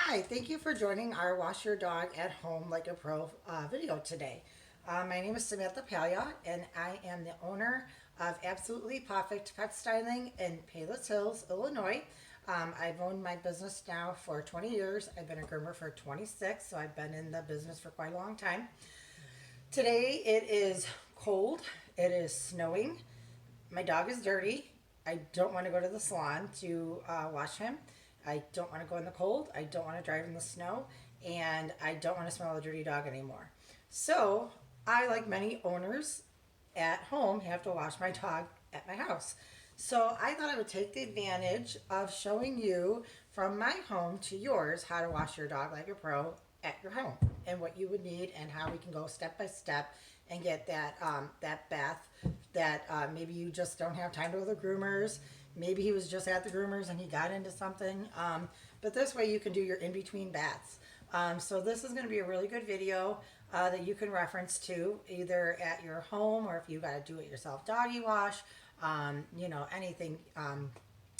Hi, thank you for joining our Wash Your Dog at Home Like a Pro video today. My name is Samantha and I am the owner of Absolutely Perfect Pet Styling in Palos Hills, Illinois. I've owned my business now for 20 years. I've been a groomer for 26, so I've been in the business for quite a long time. Today it is cold, it is snowing, my dog is dirty. I don't want to go to the salon to wash him. I don't want to go in the cold. I don't want to drive in the snow. And I don't want to smell a dirty dog anymore. So I, like many owners at home, have to wash my dog at my house. So I thought I would take the advantage of showing you from my home to yours how to wash your dog like a pro at your home and what you would need and how we can go step by step and get that bath that maybe you just don't have time to go to the groomers. Maybe he was just at the groomers and he got into something. But this way you can do your in-between baths. So this is going to be a really good video that you can reference to either at your home or if you got to do it yourself doggy wash, anything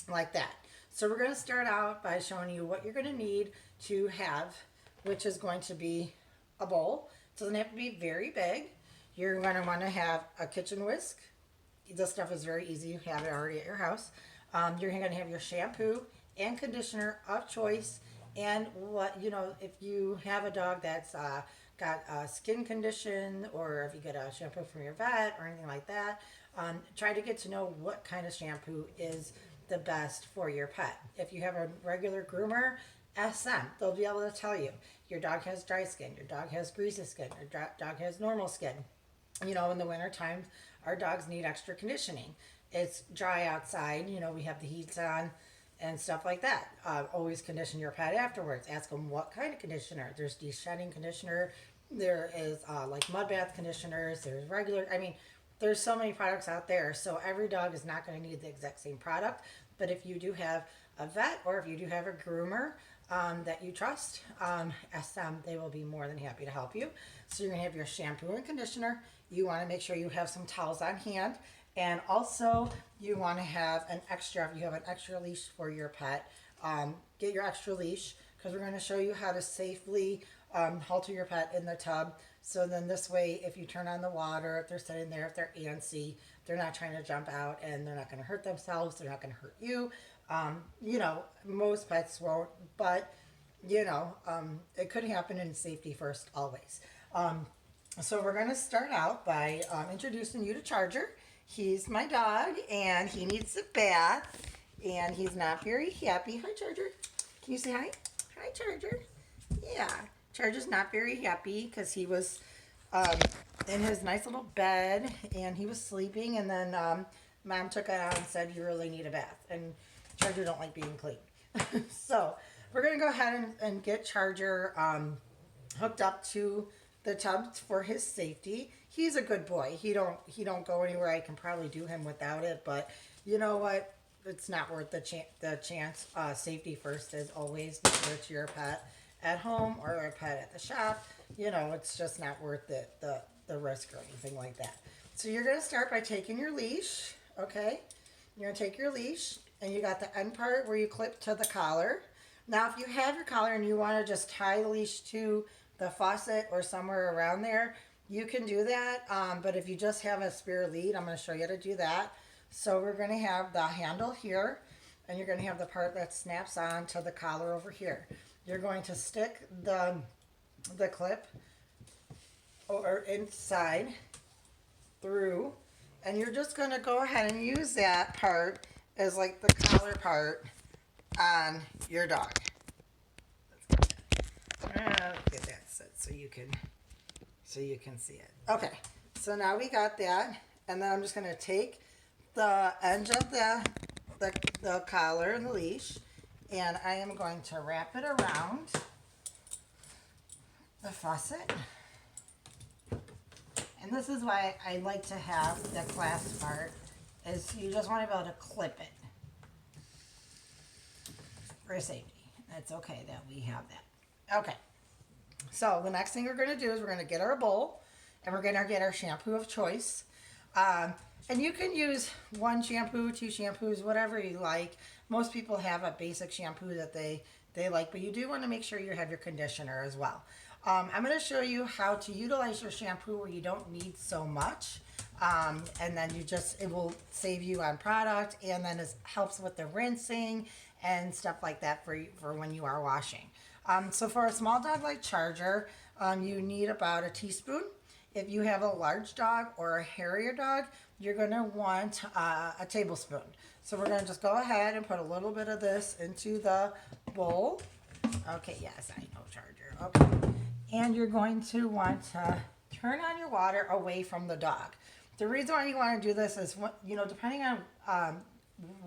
like that. So we're going to start out by showing you what you're going to need to have, which is going to be a bowl. It doesn't have to be very big. You're going to want to have a kitchen whisk. This stuff is very easy. You have it already at your house. You're going to have your shampoo and conditioner of choice. And if you have a dog that's got a skin condition, or if you get a shampoo from your vet or anything like that, try to get to know what kind of shampoo is the best for your pet. If you have a regular groomer, ask them. They'll be able to tell you. Your dog has dry skin. Your dog has greasy skin. Your dog has normal skin. In the winter time, our dogs need extra conditioning. It's dry outside, we have the heats on and stuff like that. Always condition your pet afterwards. Ask them what kind of conditioner. There's de-shedding conditioner. There is like mud bath conditioners. There's regular, there's so many products out there. So every dog is not going to need the exact same product. But if you do have a vet or if you do have a groomer that you trust, ask them. They will be more than happy to help you. So you're going to have your shampoo and conditioner. You want to make sure you have some towels on hand. And also you want to have an extra, if you have an extra leash for your pet, get your extra leash because we're going to show you how to safely halter your pet in the tub. So then this way, if you turn on the water, if they're sitting there, if they're antsy, they're not trying to jump out and they're not going to hurt themselves. They're not going to hurt you. Most pets won't, but it could happen in safety first always. So we're going to start out by introducing you to Charger. He's my dog, and he needs a bath, and he's not very happy. Hi, Charger. Can you say hi? Hi, Charger. Yeah, Charger's not very happy because he was in his nice little bed, and he was sleeping, and then Mom took it out and said, you really need a bath, and Charger don't like being clean. So we're going to go ahead and get Charger hooked up to the tub for his safety. He's a good boy. He don't go anywhere. I can probably do him without it, but you know what? It's not worth the chance. Safety first is always, whether it's your pet at home or a pet at the shop. It's just not worth the risk or anything like that. So you're going to start by taking your leash, okay? You're going to take your leash, and you got the end part where you clip to the collar. Now, if you have your collar and you want to just tie the leash to the faucet or somewhere around there, you can do that. But if you just have a spare lead, I'm going to show you how to do that. So we're going to have the handle here, and you're going to have the part that snaps on to the collar over here. You're going to stick the clip or inside through, and you're just going to go ahead and use that part as like the collar part on your dog. Get that set so you can see it. Okay, so now we got that, and then I'm just going to take the edge of the collar and the leash, and I am going to wrap it around the faucet. And this is why I like to have the clasp part, is you just want to be able to clip it for safety. It's okay that we have that. Okay. So the next thing we're going to do is we're going to get our bowl, and we're going to get our shampoo of choice. And you can use one shampoo, two shampoos, whatever you like. most people have a basic shampoo that they like, but you do want to make sure you have your conditioner as well. I'm going to show you how to utilize your shampoo where you don't need so much. And then it will save you on product, and then it helps with the rinsing and stuff like that for when you are washing. So for a small dog like Charger, you need about a teaspoon. If you have a large dog or a hairier dog, you're going to want a tablespoon. So we're going to just go ahead and put a little bit of this into the bowl. Okay, yes, I know, Charger. Okay. And you're going to want to turn on your water away from the dog. The reason why you want to do this is, depending on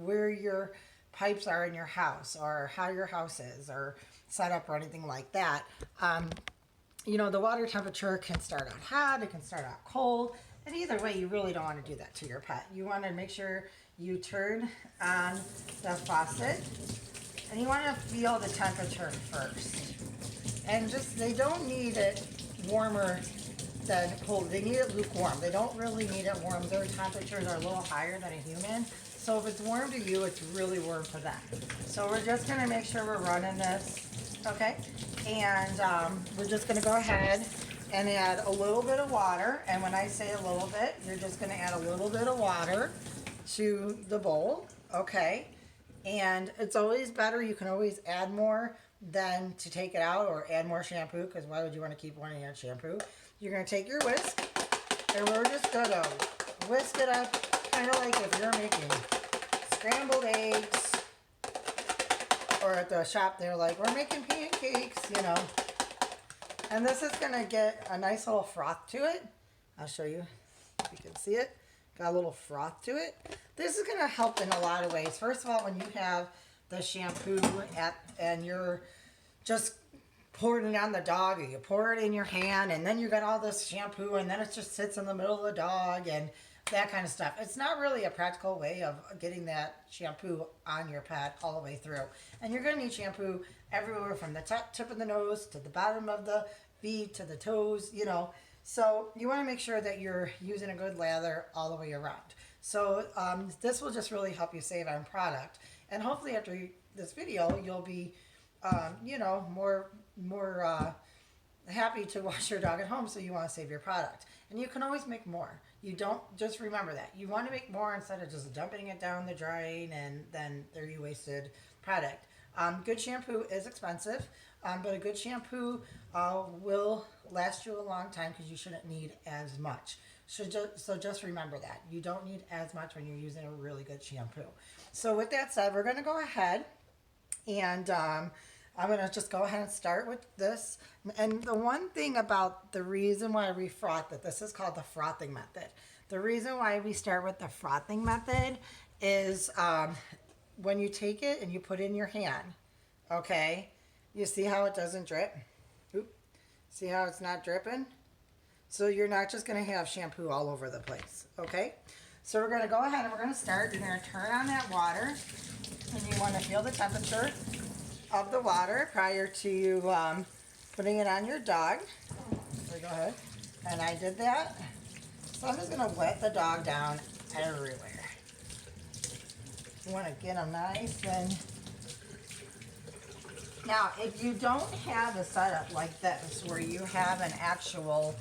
where your pipes are in your house or how your house is or set up or anything like that, the water temperature can start out hot, it can start out cold, and either way, you really don't want to do that to your pet. You want to make sure you turn on the faucet, and you want to feel the temperature first. And they don't need it warmer than cold. They need it lukewarm. They don't really need it warm. Their temperatures are a little higher than a human. So if it's warm to you, it's really warm for them. So we're just going to make sure we're running this, okay? And we're just going to go ahead and add a little bit of water. And when I say a little bit, you're just going to add a little bit of water to the bowl, okay? And it's always better. You can always add more than to take it out or add more shampoo, because why would you want to keep wanting to add shampoo? You're going to take your whisk, and we're just going to whisk it up, kind of like if you're making scrambled eggs, or at the shop they're like, we're making pancakes, And this is going to get a nice little froth to it. I'll show you if you can see it. Got a little froth to it. This is going to help in a lot of ways. First of all, when you have the shampoo and you're just pouring it on the dog, or you pour it in your hand, and then you got all this shampoo, and then it just sits in the middle of the dog and that kind of stuff. It's not really a practical way of getting that shampoo on your pet all the way through. And you're going to need shampoo everywhere from the tip of the nose to the bottom of the feet to the toes, So you want to make sure that you're using a good lather all the way around. So this will just really help you save on product. And hopefully after this video, you'll be, more happy to wash your dog at home, so you want to save your product. And you can always make more. You don't, just remember that. You want to make more instead of just dumping it down the drain and then there you wasted product. Good shampoo is expensive, but a good shampoo will last you a long time because you shouldn't need as much. So just remember that. You don't need as much when you're using a really good shampoo. So with that said, we're going to go ahead and I'm going to just go ahead and start with this. And the one thing about the reason why we froth it, this is called the frothing method. The reason why we start with the frothing method is when you take it and you put it in your hand, okay, you see how it doesn't drip? Oop. See how it's not dripping? So you're not just going to have shampoo all over the place, okay? So we're going to go ahead and we're going to start. You're going to turn on that water, and you want to feel the temperature of the water prior to you putting it on your dog. So go ahead. And I did that. So I'm just going to wet the dog down everywhere. You want to get them nice and... Now, if you don't have a setup like this, where you have an actual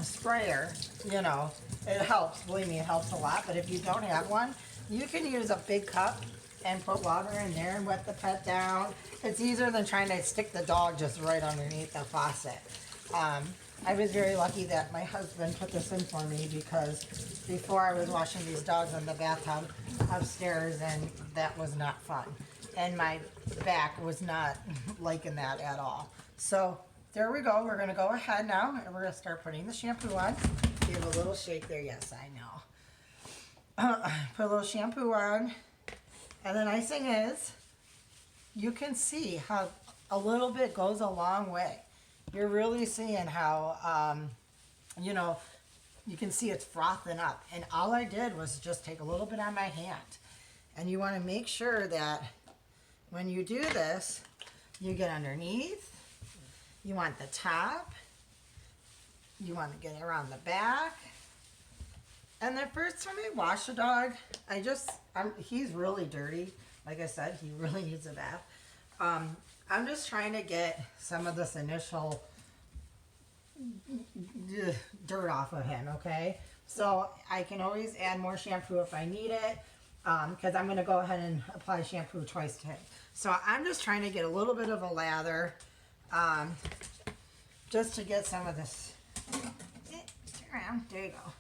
sprayer, it helps. Believe me, it helps a lot. But if you don't have one, you can use a big cup and put water in there and wet the pet down. It's easier than trying to stick the dog just right underneath the faucet. I was very lucky that my husband put this in for me, because before I was washing these dogs in the bathtub upstairs, and that was not fun. And my back was not liking that at all. So there we go. We're going to go ahead now, and we're going to start putting the shampoo on. Give a little shake there. Yes, I know. Put a little shampoo on. And the nice thing is, you can see how a little bit goes a long way. You're really seeing how, you can see it's frothing up. And all I did was just take a little bit on my hand. And you want to make sure that when you do this, you get underneath, you want the top, you want to get around the back, And the first time I wash a dog, he's really dirty. Like I said, he really needs a bath. I'm just trying to get some of this initial dirt off of him, okay? So I can always add more shampoo if I need it, because I'm going to go ahead and apply shampoo twice to him. So I'm just trying to get a little bit of a lather, just to get some of this. Turn around. There you go.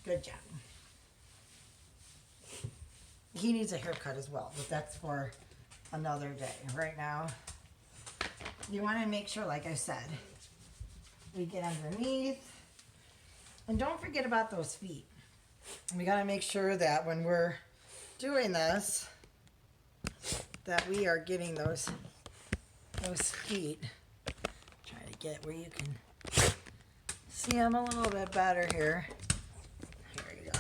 Good job. He needs a haircut as well, but that's for another day. Right now, you want to make sure, like I said, we get underneath. And don't forget about those feet. We got to make sure that when we're doing this, that we are getting those feet. Try to get where you can see them a little bit better here. Here you go.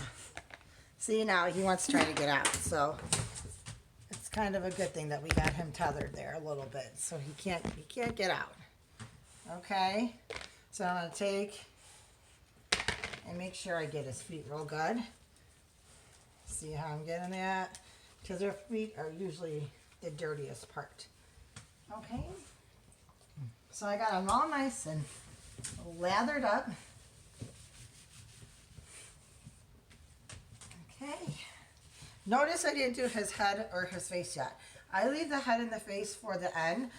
See, now he wants to try to get out, so it's kind of a good thing that we got him tethered there a little bit, so he can't get out. Okay, so I'm gonna take and make sure I get his feet real good. See how I'm getting that? Because their feet are usually the dirtiest part. Okay, so I got them all nice and lathered up. Okay, notice I didn't do his head or his face yet. I leave the head and the face for the end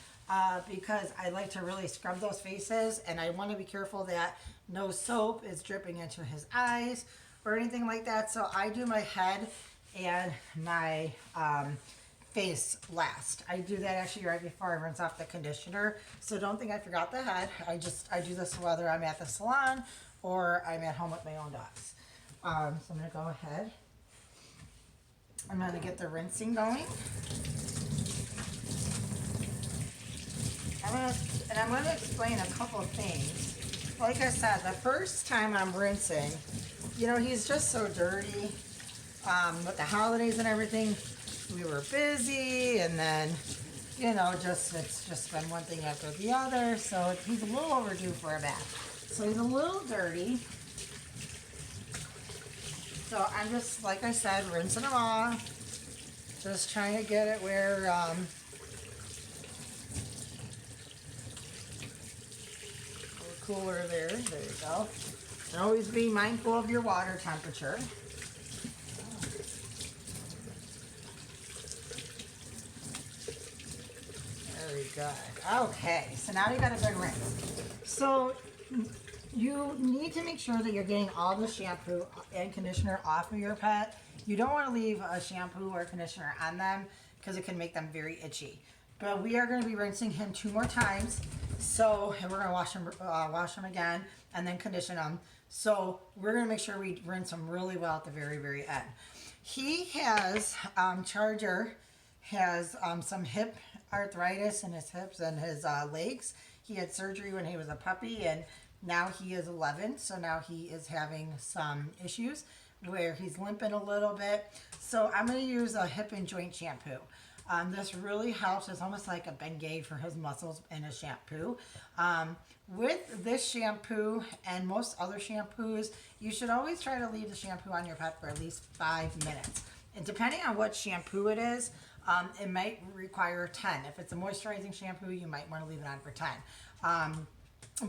because I like to really scrub those faces, and I want to be careful that no soap is dripping into his eyes or anything like that. So I do my head and my face last. I do that actually right before I rinse off the conditioner. So don't think I forgot the head. I do this whether I'm at the salon or I'm at home with my own dogs. So I'm going to go ahead. I'm going to get the rinsing going. I'm going to explain a couple of things. Like I said, the first time I'm rinsing, you know, he's just so dirty. With the holidays and everything, we were busy, and then, you know, it's just been one thing after the other. So he's a little overdue for a bath. So he's a little dirty. So I'm just, like I said, rinsing him off. Just trying to get it where cooler there. There you go. And always be mindful of your water temperature. Very good. Okay, so now you got a good rinse. So you need to make sure that you're getting all the shampoo and conditioner off of your pet. You don't want to leave a shampoo or conditioner on them because it can make them very itchy. But we are going to be rinsing him 2 more times. So, and we're going to wash him again and then condition him. So we're going to make sure we rinse him really well at the very, very end. He has, Charger has some hip arthritis in his hips and his legs. He had surgery when he was a puppy, and now he is 11. So now he is having some issues where he's limping a little bit. So I'm going to use a hip and joint shampoo. This really helps. It's almost like a Bengay for his muscles in a shampoo. With this shampoo and most other shampoos, you should always try to leave the shampoo on your pet for at least 5 minutes. And depending on what shampoo it is, it might require 10. If it's a moisturizing shampoo, you might want to leave it on for 10.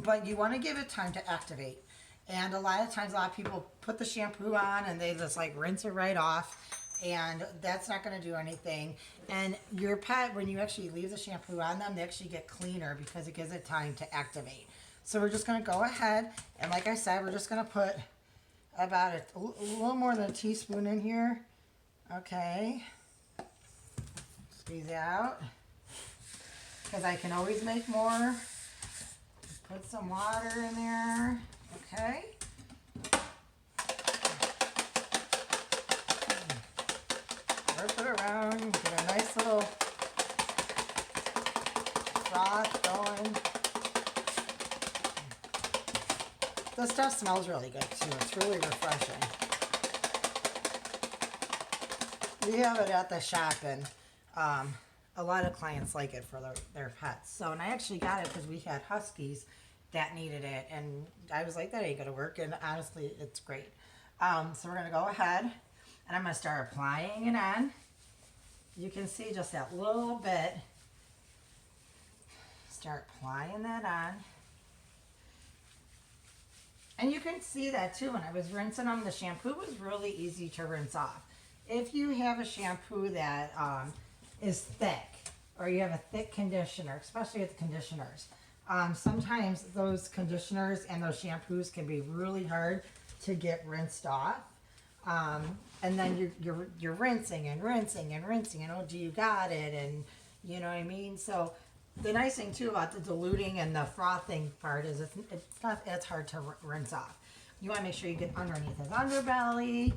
But you want to give it time to activate. And a lot of times, a lot of people put the shampoo on and they just like rinse it right off. And that's not going to do anything. And your pet, when you actually leave the shampoo on them, they actually get cleaner because it gives it time to activate. So we're just going to go ahead, and like I said, we're just going to put about a little more than a teaspoon in here. Okay. Squeeze it out. Because I can always make more. Put some water in there. Okay. Rip it around, get a nice little froth going. This stuff smells really good too. It's really refreshing. We have it at the shop, and a lot of clients like it for their pets. So, and I actually got it because we had huskies that needed it, and I was like, that ain't gonna work, and honestly, it's great. So we're going to go ahead and I'm going to start applying it on. You can see just that little bit. Start applying that on. And you can see that too. When I was rinsing them, the shampoo was really easy to rinse off. If you have a shampoo that is thick, or you have a thick conditioner, especially with the conditioners, sometimes those conditioners and those shampoos can be really hard to get rinsed off. And then you're rinsing and rinsing and rinsing, and oh, do you got it? And you know what I mean? So the nice thing too about the diluting and the frothing part is it's not as hard to rinse off. You want to make sure you get underneath his underbelly,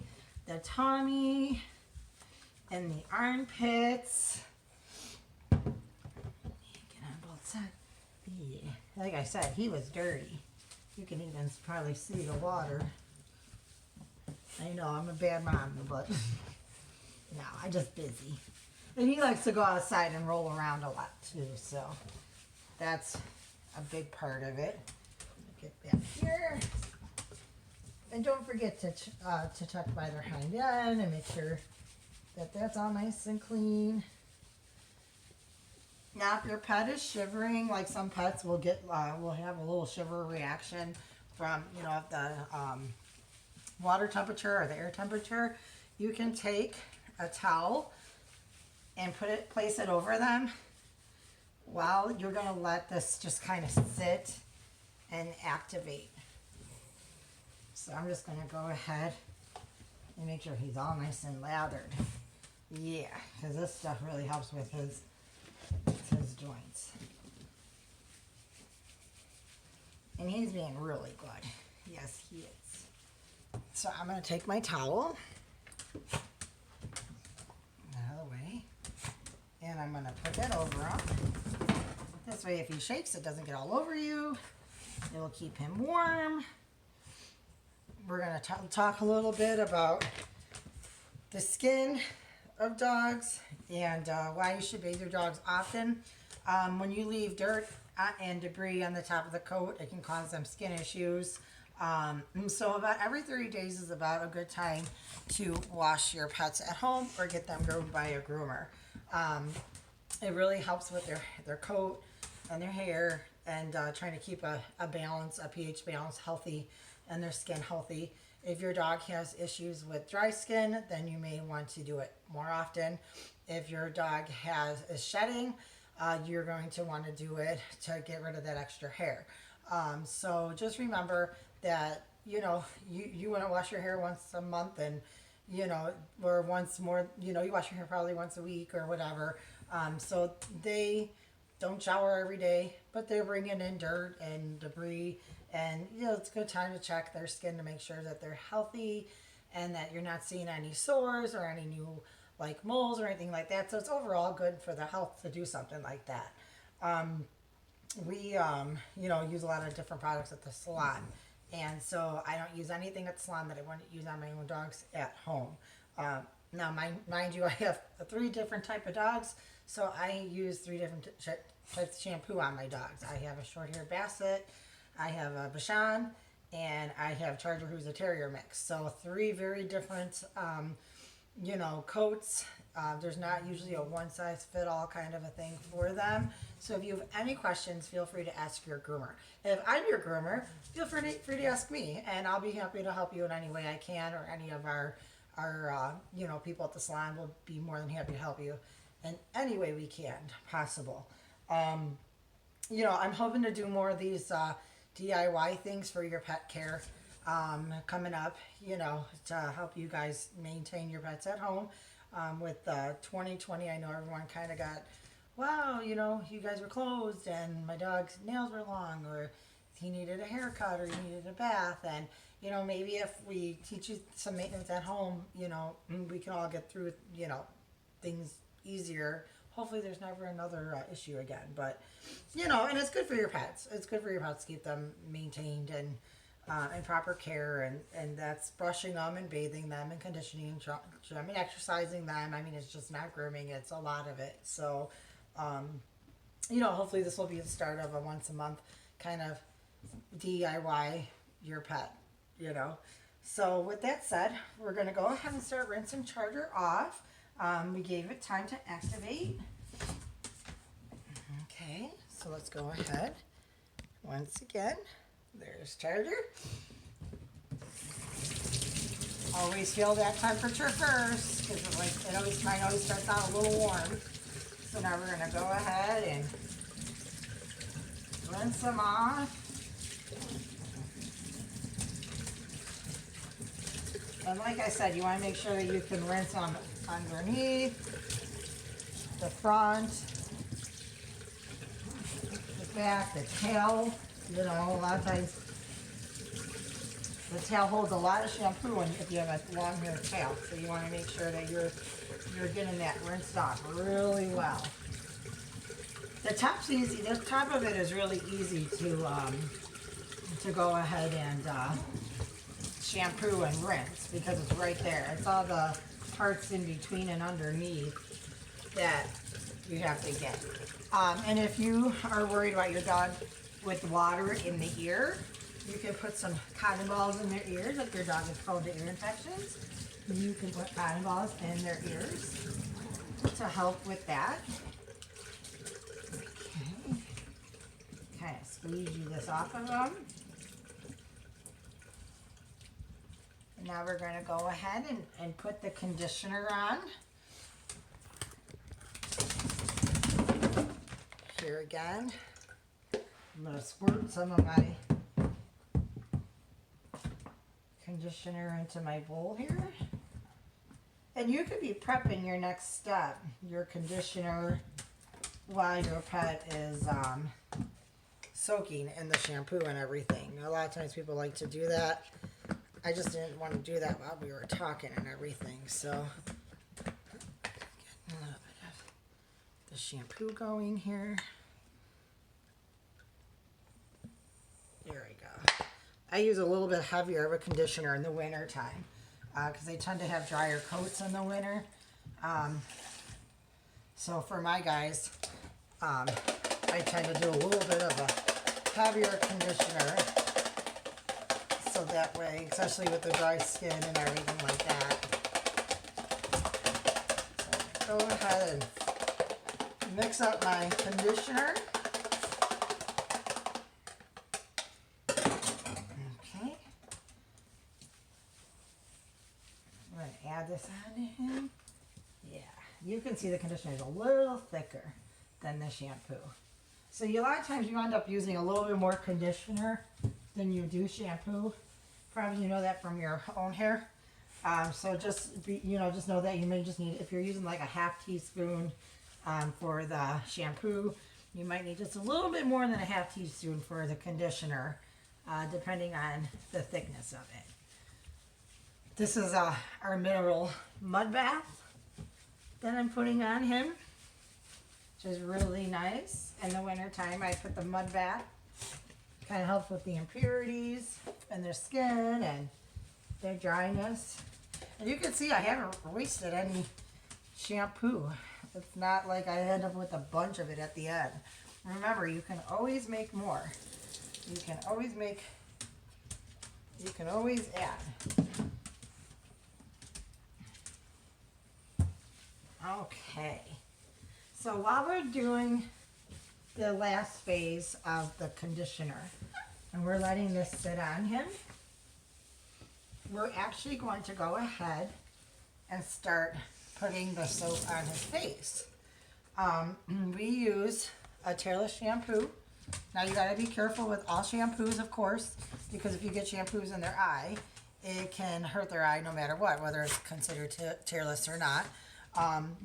the tummy, and the armpits. Get on both sides. Yeah. Like I said, he was dirty. You can even probably see the water. I know I'm a bad mom, but no, I'm just busy. And he likes to go outside and roll around a lot too, so that's a big part of it. Get back here. And don't forget to check by their hind end and make sure that that's all nice and clean. Now, if your pet is shivering, like some pets will get, will have a little shiver reaction from, you know, the water temperature or the air temperature, you can take a towel and place it over them while you're going to let this just kind of sit and activate. So I'm just going to go ahead and make sure he's all nice and lathered. Yeah, because this stuff really helps with his joints. And he's being really good. Yes, he is. So I'm going to take my towel out of the way, and I'm going to put that over him. This way, if he shakes, it doesn't get all over you. It will keep him warm. We're going to talk a little bit about the skin of dogs and why you should bathe your dogs often. When you leave dirt and debris on the top of the coat, it can cause them skin issues. So about every 30 days is about a good time to wash your pets at home or get them groomed by a groomer. It really helps with their coat and their hair and trying to keep a balance, a pH balance healthy and their skin healthy. If your dog has issues with dry skin, then you may want to do it more often. If your dog is shedding, you're going to want to do it to get rid of that extra hair. So just remember that, you know, you want to wash your hair once a month and, you know, or once more, you know, you wash your hair probably once a week or whatever. So they don't shower every day, but they're bringing in dirt and debris. And, you know, it's a good time to check their skin to make sure that they're healthy and that you're not seeing any sores or any new, like, moles or anything like that. So it's overall good for the health to do something like that. We, you know, use a lot of different products at the salon. And so I don't use anything at the salon that I wouldn't use on my own dogs at home. Now, mind you, I have 3 different type of dogs. So I use 3 different types of shampoo on my dogs. I have a short-haired Basset, I have a Bichon, and I have Charger, who's a terrier mix. So 3 very different, you know, coats. There's not usually a one-size-fit-all kind of a thing for them. So if you have any questions, feel free to ask your groomer. If I'm your groomer, feel free to ask me, and I'll be happy to help you in any way I can, or any of our you know, people at the salon will be more than happy to help you in any way we can possible. You know, I'm hoping to do more of these DIY things for your pet care coming up, you know, to help you guys maintain your pets at home. With 2020, I know everyone kind of got, wow, you know, you guys were closed and my dog's nails were long, or he needed a haircut, or he needed a bath. And, you know, maybe if we teach you some maintenance at home, you know, we can all get through, you know, things easier. Hopefully there's never another issue again. But, you know, and it's good for your pets. It's good for your pets to keep them maintained and in proper care. And that's brushing them and bathing them and conditioning them and exercising them. I mean, it's just not grooming. It's a lot of it. So, you know, hopefully this will be the start of a once a month kind of DIY your pet, you know. So with that said, we're going to go ahead and start rinsing Charger off. We gave it time to activate. Okay, so let's go ahead. Once again, there's Charger. Always feel that temperature first, because mine always starts out a little warm. So now we're going to go ahead and rinse them off. And like I said, you want to make sure that you can rinse them underneath, the front, the back, the tail. You know, a lot of times the tail holds a lot of shampoo if you have a long hair tail. So you want to make sure that you're getting that rinsed off really well. The top's easy. The top of it is really easy to go ahead and shampoo and rinse because it's right there. It's all the parts in between and underneath that you have to get. And if you are worried about your dog with water in the ear, you can put some cotton balls in their ears. If your dog is prone to ear infections, you can put cotton balls in their ears to help with that. Okay. Kind of squeegee this off of them. And now we're going to go ahead and put the conditioner on. Here again, I'm going to squirt some of my conditioner into my bowl here. And you could be prepping your next step, your conditioner, while your pet is soaking in the shampoo and everything. A lot of times people like to do that. I just didn't want to do that while we were talking and everything. So, getting a little bit of the shampoo going here. There we go. I use a little bit heavier of a conditioner in the winter time because they tend to have drier coats in the winter. So for my guys, I tend to do a little bit of a heavier conditioner. So that way, especially with the dry skin and everything like that. So go ahead and mix up my conditioner. Okay. I'm going to add this on to him. Yeah, you can see the conditioner is a little thicker than the shampoo. So a lot of times you end up using a little bit more conditioner than you do shampoo. Probably you know that from your own hair. So just just know that you may just need, if you're using like a half teaspoon for the shampoo, you might need just a little bit more than a half teaspoon for the conditioner, depending on the thickness of it. This is our mineral mud bath that I'm putting on him, which is really nice. In the winter time, I put the mud bath. Kind of helps with the impurities in their skin and their dryness. And you can see I haven't wasted any shampoo. It's not like I end up with a bunch of it at the end. Remember, you can always make more. You can always add. Okay. So while we're doing the last phase of the conditioner, and we're letting this sit on him, we're actually going to go ahead and start putting the soap on his face. We use a tairless shampoo. Now you got to be careful with all shampoos, of course, because if you get shampoos in their eye, it can hurt their eye no matter what, whether it's considered tairless or not.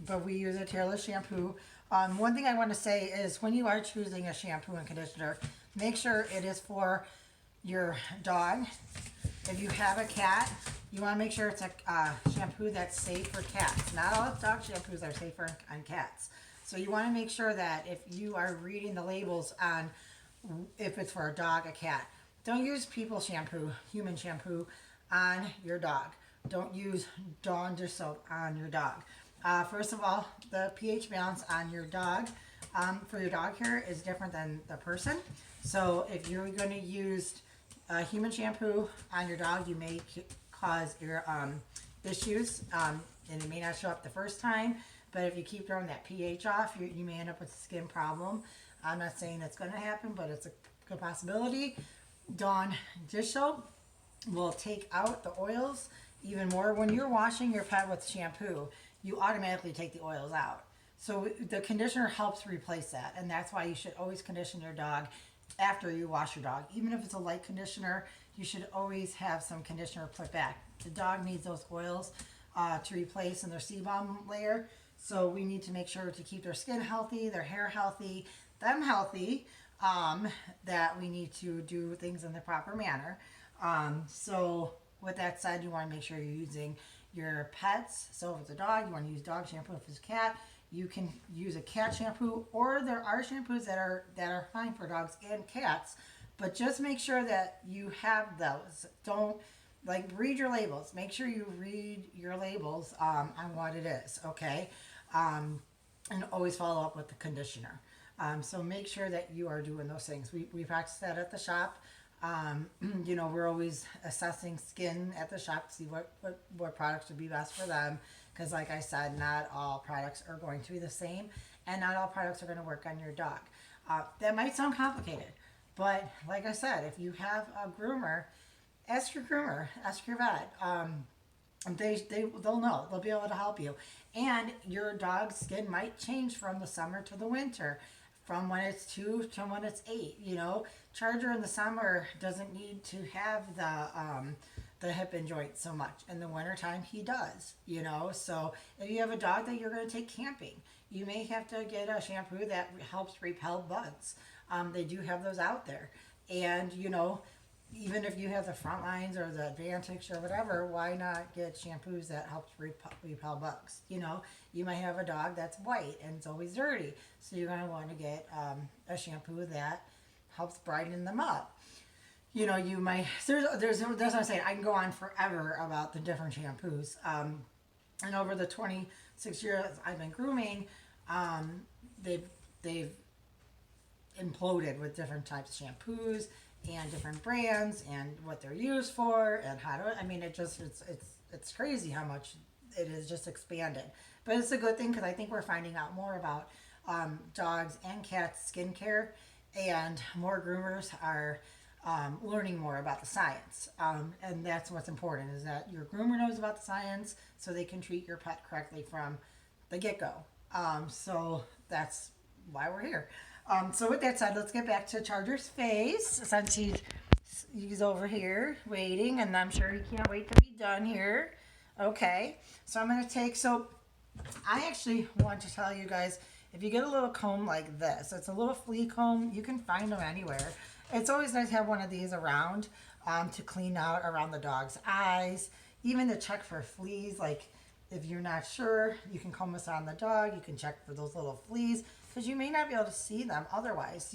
But we use a tairless shampoo. One thing I want to say is when you are choosing a shampoo and conditioner, make sure it is for your dog. If you have a cat, you want to make sure it's a shampoo that's safe for cats. Not all dog shampoos are safe on cats. So you want to make sure that if you are reading the labels on if it's for a dog, a cat, don't use people shampoo, human shampoo on your dog. Don't use Dawn dish soap on your dog. First of all, the pH balance on your dog, for your dog hair, is different than the person. So if you're going to use human shampoo on your dog, you may cause your issues, and it may not show up the first time, but if you keep throwing that pH off, you may end up with a skin problem. I'm not saying it's going to happen, but it's a good possibility. Dawn dish soap will take out the oils even more. When you're washing your pet with shampoo, you automatically take the oils out. So the conditioner helps replace that, and that's why you should always condition your dog after you wash your dog. Even if it's a light conditioner, you should always have some conditioner put back. The dog needs those oils to replace in their sebum layer. So we need to make sure to keep their skin healthy, their hair healthy, them healthy, that we need to do things in the proper manner. So with that said, you want to make sure you're using your pets. So if it's a dog, you want to use dog shampoo. If it's a cat, you can use a cat shampoo, or there are shampoos that are fine for dogs and cats. But just make sure that you have those. Don't read your labels. Make sure you read your labels on what it is, okay? And always follow up with the conditioner. So make sure that you are doing those things. We practice that at the shop. We're always assessing skin at the shop to see what products would be best for them. Because like I said, not all products are going to be the same, and not all products are going to work on your dog. That might sound complicated, but like I said, if you have a groomer, ask your vet. They'll know. They'll be able to help you. And your dog's skin might change from the summer to the winter, from when it's 2 to when it's 8. Charger in the summer doesn't need to have the hip and joint so much. In the wintertime, he does. So if you have a dog that you're going to take camping, you may have to get a shampoo that helps repel bugs. They do have those out there. And even if you have the front lines or the Advantage or whatever, why not get shampoos that help repel bugs? You might have a dog that's white and it's always dirty, so you're going to want to get a shampoo that helps brighten them up. You might, that's what I'm saying. I can go on forever about the different shampoos. And over the 26 years I've been grooming, they've imploded with different types of shampoos and different brands and what they're used for and how to. It's crazy how much it has just expanded. But it's a good thing, because I think we're finding out more about dogs and cats skincare, and more groomers are learning more about the science. And that's what's important, is that your groomer knows about the science so they can treat your pet correctly from the get-go. So that's why we're here. So with that said, let's get back to Charger's face, since he's over here waiting, and I'm sure he can't wait to be done here. Okay, so I'm going to I actually want to tell you guys, if you get a little comb like this, it's a little flea comb. You can find them anywhere. It's always nice to have one of these around to clean out around the dog's eyes, even to check for fleas. Like if you're not sure, you can comb this on the dog. You can check for those little fleas, because you may not be able to see them otherwise.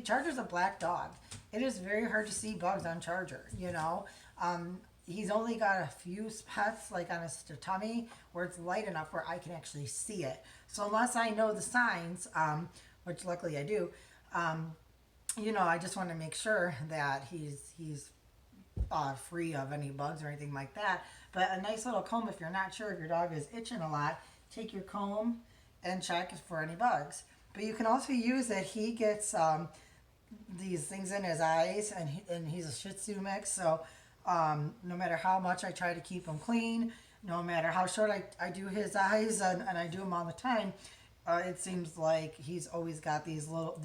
Charger's a black dog. It is very hard to see bugs on Charger. He's only got a few spots like on his tummy where it's light enough where I can actually see it. So unless I know the signs, which luckily I do, I just want to make sure that he's free of any bugs or anything like that. But a nice little comb, if you're not sure if your dog is itching a lot, take your comb and check for any bugs. But you can also use it. He gets these things in his eyes, and he's a Shih Tzu mix, so no matter how much I try to keep him clean, no matter how short I do his eyes, and I do them all the time, it seems like he's always got these little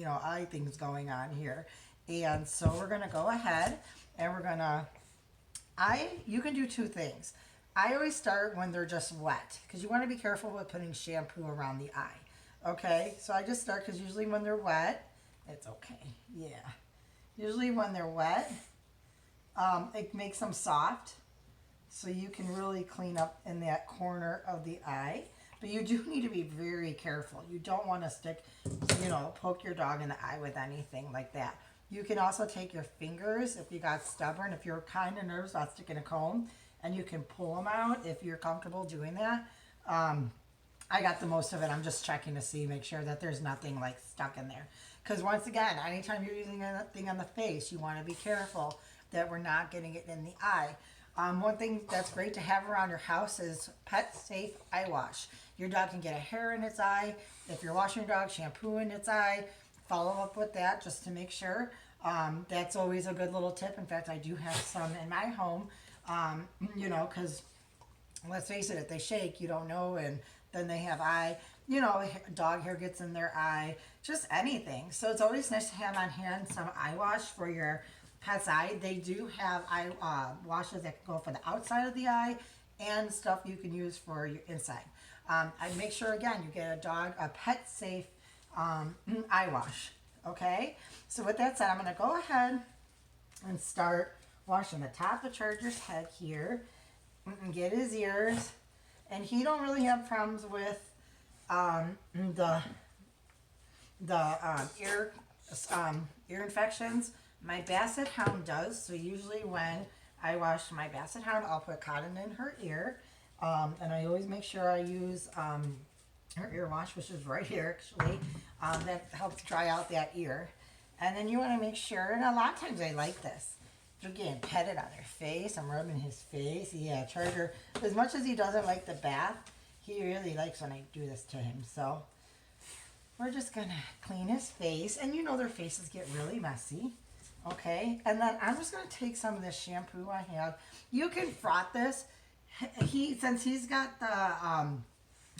eye things going on here. And so we're gonna go ahead and you can do two things. I always start when they're just wet, because you want to be careful with putting shampoo around the eye. Okay, so I just start, because usually when they're wet, it's okay. Yeah, usually when they're wet, it makes them soft, so you can really clean up in that corner of the eye. But you do need to be very careful. You don't want to poke your dog in the eye with anything like that. You can also take your fingers, if you got stubborn, if you're kind of nervous about sticking a comb, and you can pull them out if you're comfortable doing that. I got the most of it. I'm just checking to make sure that there's nothing like stuck in there. Because once again, anytime you're using anything on the face, you want to be careful that we're not getting it in the eye. One thing that's great to have around your house is pet safe eye wash. Your dog can get a hair in its eye. If you're washing your dog, shampoo in its eye. Follow up with that just to make sure. That's always a good little tip. In fact, I do have some in my home, because let's face it, if they shake, you don't know, and then they have eye, dog hair gets in their eye, just anything. So it's always nice to have on hand some eye wash for your pet's eye. They do have eye washes that can go for the outside of the eye and stuff you can use for your inside. I make sure, again, you get a dog a pet safe eye wash. Okay, so with that said, I'm going to go ahead and start washing the top of Charger's head here and get his ears. And he don't really have problems with the ear infections. My Basset Hound does. So usually when I wash my Basset Hound, I'll put cotton in her ear, and I always make sure I use her ear wash, which is right here actually. That helps dry out that ear. And then you want to make sure, and a lot of times I like this. They're getting petted on their face. I'm rubbing his face. Yeah, Charger, as much as he doesn't like the bath, he really likes when I do this to him. So we're just going to clean his face. And their faces get really messy. Okay, and then I'm just going to take some of this shampoo I have. You can froth this. Since he's got the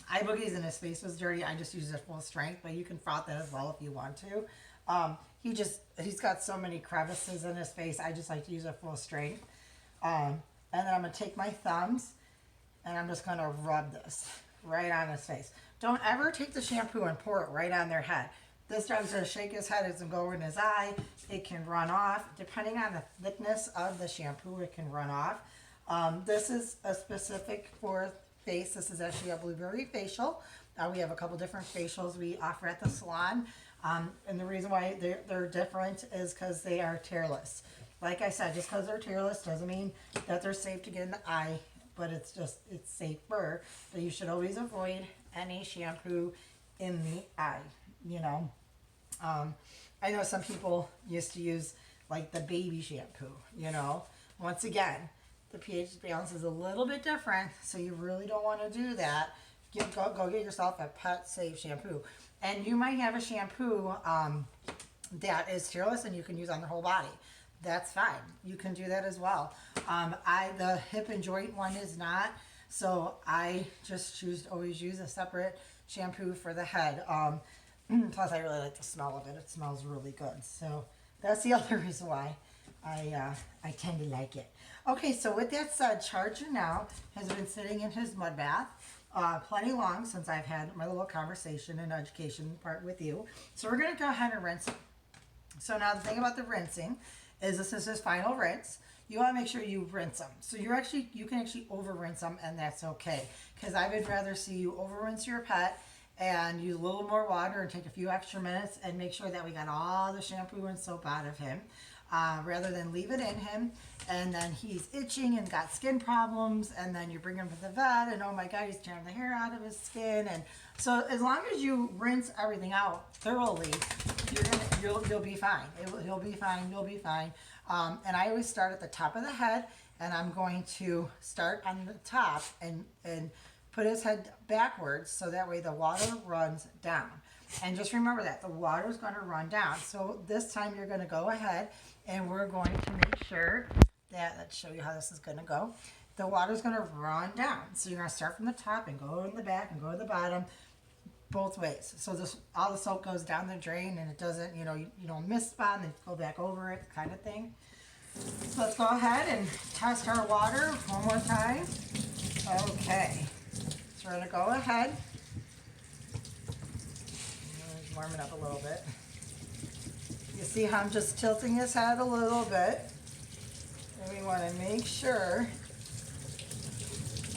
eye boogies and his face was dirty, I just use it full strength, but you can froth that as well if you want to. He's got so many crevices in his face, I just like to use it full strength. And then I'm going to take my thumbs and I'm just going to rub this right on his face. Don't ever take the shampoo and pour it right on their head. This dog's going to shake his head, it's going to go in his eye, it can run off. Depending on the thickness of the shampoo, it can run off. This is a specific for face. This is actually a blueberry facial. We have a couple different facials we offer at the salon. And the reason why they're different is because they are tearless. Like I said, just because they're tearless doesn't mean that they're safe to get in the eye, but it's safer. So you should always avoid any shampoo in the eye, I know some people used to use like the baby shampoo, Once again, the pH balance is a little bit different, so you really don't want to do that. Go get yourself a pet safe shampoo. And you might have a shampoo that is tearless and you can use on the whole body. That's fine. You can do that as well. The hip and joint one is not, so I just choose to always use a separate shampoo for the head. Plus, I really like the smell of it. It smells really good. So that's the other reason why I tend to like it. Okay, so with that said, Charger now has been sitting in his mud bath plenty long since I've had my little conversation and education part with you. So we're going to go ahead and rinse him. So now the thing about the rinsing is this is his final rinse. You want to make sure you rinse them. So you can actually over rinse them, and that's okay. Because I would rather see you over rinse your pet and use a little more water and take a few extra minutes and make sure that we got all the shampoo and soap out of him, rather than leave it in him and then he's itching and got skin problems, and then you bring him to the vet and oh my god, he's tearing the hair out of his skin. And so as long as you rinse everything out thoroughly, you'll be fine. He'll be fine. You'll be fine. And I always start at the top of the head, and I'm going to start on the top and put his head backwards so that way the water runs down. And just remember that the water is going to run down. So this time you're going to go ahead and we're going to make sure that, let's show you how this is going to go. The water is going to run down. So you're going to start from the top and go in the back and go to the bottom both ways. So all the soap goes down the drain and it doesn't, you don't miss spot and then go back over it kind of thing. So let's go ahead and test our water one more time. Okay. So we're going to go ahead. Warm it up a little bit. You see how I'm just tilting his head a little bit. And we want to make sure.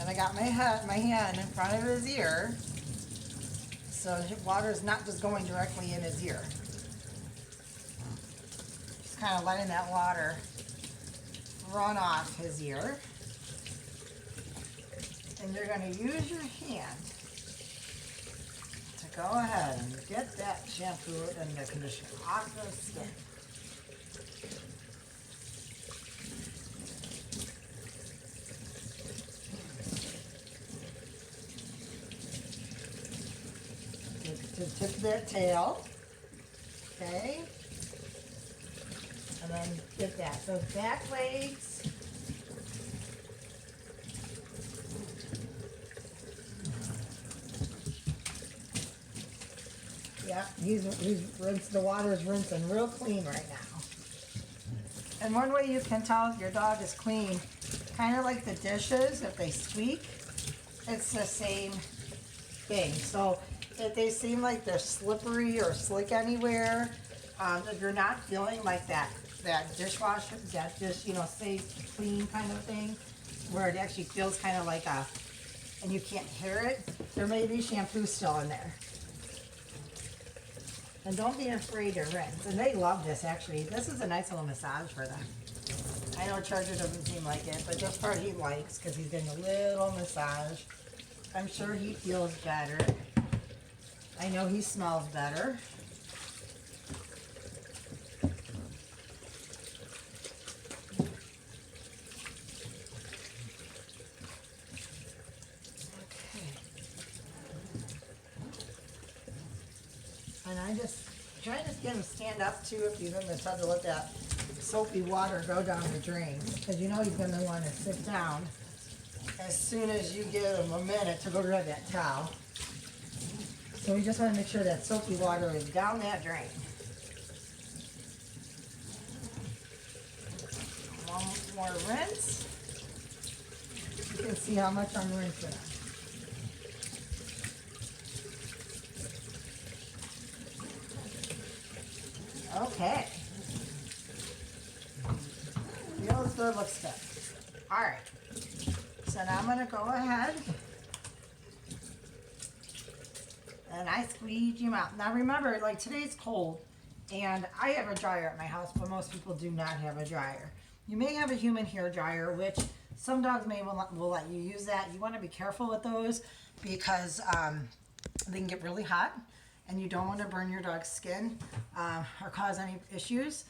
And I got my hand in front of his ear, so the water is not just going directly in his ear. Just kind of letting that water run off his ear. And you're going to use your hand to go ahead and get that shampoo and the conditioner off the skin. that tail. Okay. And then get that. Those back legs. Yeah, he's rinsed, the water is rinsing real clean right now. And one way you can tell if your dog is clean, kind of like the dishes, if they squeak, it's the same thing. So if they seem like they're slippery or slick anywhere, if you're not feeling like that dishwasher, that dish, stay clean kind of thing, where it actually feels kind of like and you can't hear it, there may be shampoo still in there. And don't be afraid to rinse. And they love this, actually. This is a nice little massage for them. I know Charger doesn't seem like it, but this part he likes because he's getting a little massage. I'm sure he feels better. I know he smells better. And I just try to get him stand up too if he's in the tub to let that soapy water go down the drain. Because you know he's going to want to sit down as soon as you give him a minute to go grab that towel. So we just want to make sure that soapy water is down that drain. One more rinse. You can see how much I'm rinsing it. Okay. Feels good, looks good. All right. So now I'm going to go ahead and I squeeze him out. Now remember, like today's cold and I have a dryer at my house, but most people do not have a dryer. You may have a human hair dryer, which some dogs will let you use that. You want to be careful with those because they can get really hot. And you don't want to burn your dog's skin or cause any issues.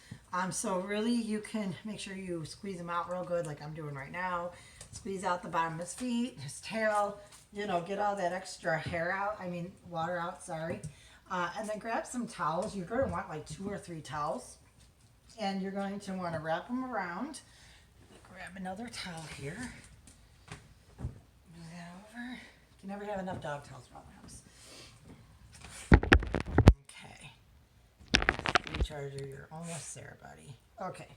So really you can make sure you squeeze him out real good like I'm doing right now. Squeeze out the bottom of his feet, his tail, get all that extra hair out, water out, sorry. And then grab some towels. You're going to want like 2 or 3 towels. And you're going to want to wrap them around. Grab another towel here. Move that over. You can never have enough dog towels around the house. Charger, you're almost there, buddy. Okay,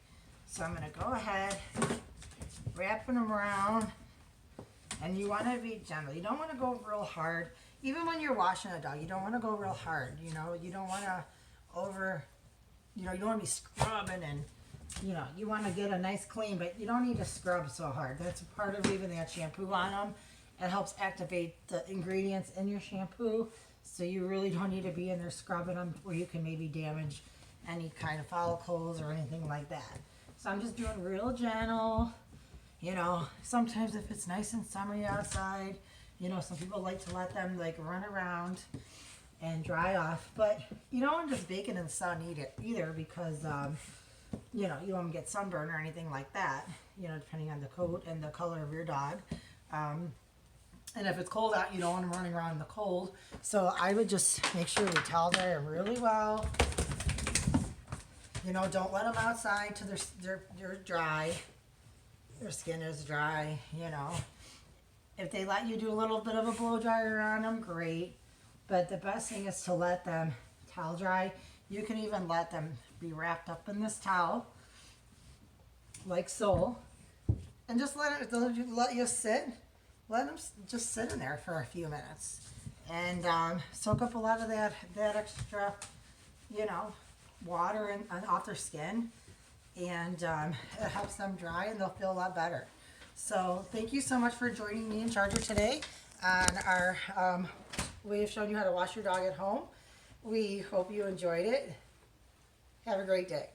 so I'm going to go ahead, wrapping them around, and you want to be gentle. You don't want to go real hard. Even when you're washing a dog, you don't want to go real hard. You don't want to you don't want to be scrubbing and, you want to get a nice clean, but you don't need to scrub so hard. That's part of leaving that shampoo on them. It helps activate the ingredients in your shampoo, so you really don't need to be in there scrubbing them where you can maybe damage any kind of follicles or anything like that. So I'm just doing real gentle. Sometimes if it's nice and summery outside, some people like to let them like run around and dry off, but you don't want to just bake it in the sun either because you don't want to get sunburn or anything like that, depending on the coat and the color of your dog. And if it's cold out, you don't want them running around in the cold. So I would just make sure we towel dry them really well. Don't let them outside till they're dry. Their skin is dry, If they let you do a little bit of a blow dryer on them, great. But the best thing is to let them towel dry. You can even let them be wrapped up in this towel, like so. And just let you sit. Let them just sit in there for a few minutes. And soak up a lot of that extra, water off their skin, and it helps them dry and they'll feel a lot better. So thank you so much for joining me and Charger today on our way of showing you how to wash your dog at home. We hope you enjoyed it. Have a great day.